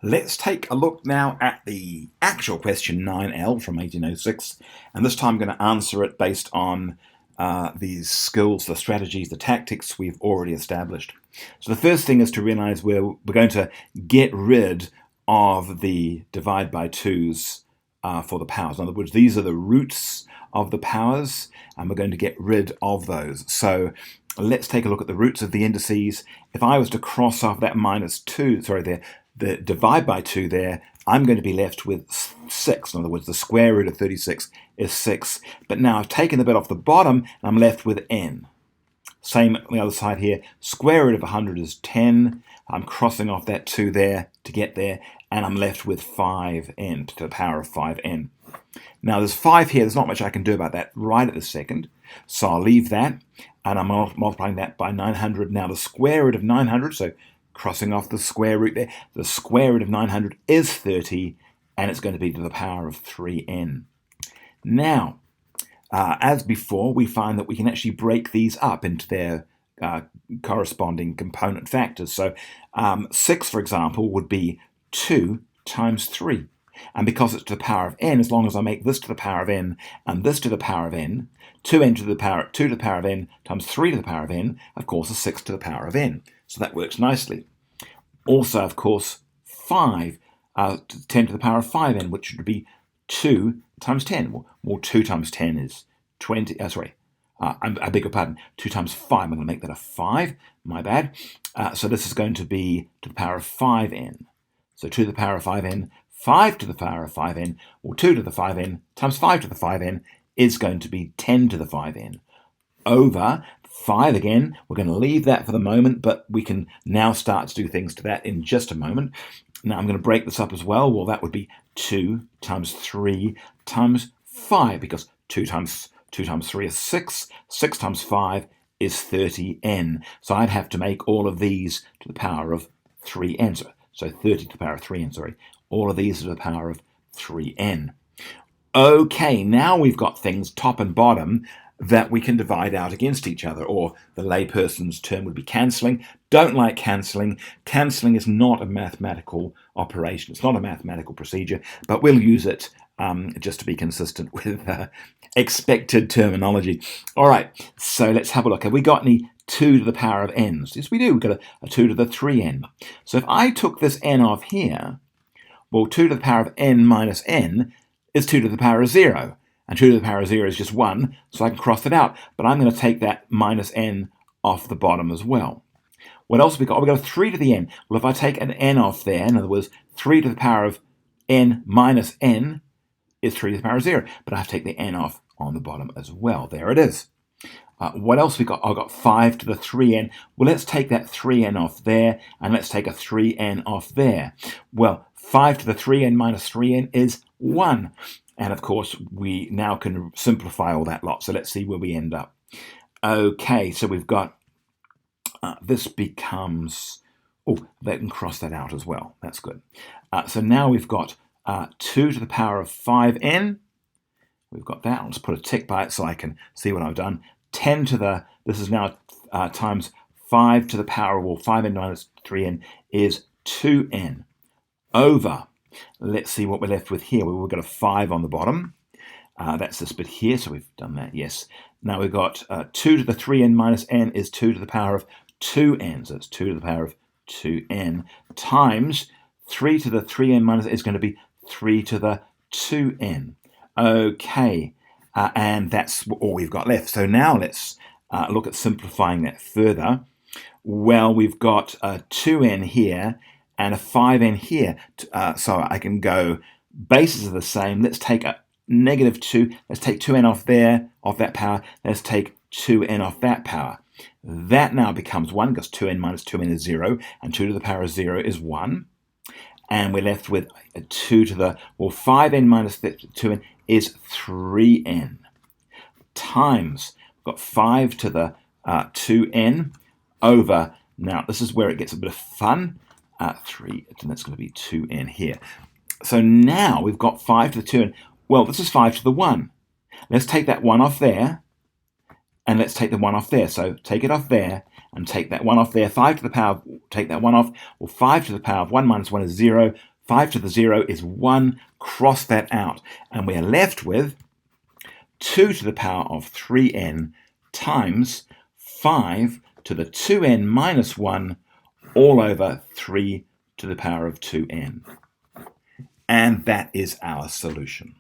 Let's take a look now at the actual question 9L from 1806, and this time I'm going to answer it based on these skills, the strategies, the tactics we've already established. So the first thing is to realize we're going to get rid of the divide by twos for the powers. In other words, these are the roots of the powers, and we're going to get rid of those. So let's take a look at the roots of the indices. If I was to cross off that the divide by 2 there, I'm going to be left with 6. In other words, the square root of 36 is 6. But now I've taken the bit off the bottom, and I'm left with n. Same on the other side here. Square root of 100 is 10. I'm crossing off that 2 there to get there, and I'm left with 5n to the power of 5n. Now there's 5 here. There's not much I can do about that right at this second. So I'll leave that, and I'm multiplying that by 900. Now the square root of 900, so crossing off the square root there, the square root of 900 is 30, and it's going to be to the power of 3n. Now, as before, we find that we can actually break these up into their corresponding component factors. So 6, for example, would be 2 times 3. And because it's to the power of n, as long as I make this to the power of n and this to the power of n, 2n to the power 2 to the power of n times 3 to the power of n, of course, is 6 to the power of n. So that works nicely. Also, of course, 5, 10 to the power of 5n, which would be 2 times 10. Well, 2 times 10 is 20. I beg your pardon. 2 times 5. I'm going to make that a 5. My bad. So this is going to be to the power of 5n. So 2 to the power of 5n, 5 to the power of 5n, or 2 to the 5n times 5 to the 5n is going to be 10 to the 5n. Over 5 again. We're going to leave that for the moment, but we can now start to do things to that in just a moment. Now I'm going to break this up as well. Well, that would be 2 times 3 times 5, because 2 times 3 is 6. 6 times 5 is 30n. So I'd have to make all of these to the power of 3n. So 30 to the power of 3n, sorry. All of these to the power of 3n. Okay, now we've got things top and bottom that we can divide out against each other, or the layperson's term would be cancelling. Don't like cancelling. Cancelling is not a mathematical operation. It's not a mathematical procedure, but we'll use it just to be consistent with expected terminology. All right, so let's have a look. Have we got any 2 to the power of n's? Yes, we do. We've got a 2 to the 3n. So if I took this n off here, well, 2 to the power of n minus n is 2 to the power of 0. And 2 to the power of 0 is just 1, so I can cross it out. But I'm going to take that minus n off the bottom as well. What else have we got? We've got a 3 to the n. Well, if I take an n off there, in other words, 3 to the power of n minus n is 3 to the power of 0. But I have to take the n off on the bottom as well. There it is. What else we got? I've got 5 to the 3n. Well, let's take that 3n off there, and let's take a 3n off there. Well, 5 to the 3n minus 3n is 1. And of course, we now can simplify all that lot. So let's see where we end up. Okay, so we've got, this becomes, oh, they can cross that out as well. That's good. So now we've got 2 to the power of 5n. We've got that. I'll just put a tick by it so I can see what I've done. 10 to the, this is now times 5 to the power of, well, 5n minus 3n is 2n over. Let's see what we're left with here. We've got a 5 on the bottom. That's this bit here, so we've done that, yes. Now we've got 2 to the 3n minus n is 2 to the power of 2n. So it's 2 to the power of 2n times 3 to the 3n minus is going to be 3 to the 2n. Okay, and that's all we've got left. So now let's look at simplifying that further. Well, we've got 2n here and a 5n here. So I can go, bases are the same. Let's take a negative 2. Let's take 2n off there, off that power. Let's take 2n off that power. That now becomes 1, because 2n minus 2n is 0, and 2 to the power of 0 is 1. And we're left with a 2 to the, well, 5n minus 2n is 3n. Times, we've got 5 to the 2n over, now this is where it gets a bit of fun, 3, and that's going to be 2n here. So now we've got 5 to the 2n. Well, this is 5 to the 1. Let's take that 1 off there, And let's take the 1 off there. So take it off there and take that 1 off there. 5 to the power, take that 1 off. Well, 5 to the power of 1 minus 1 is 0. 5 to the 0 is 1. Cross that out. And we're left with 2 to the power of 3n times 5 to the 2n minus 1 all over 3 to the power of 2n. And that is our solution.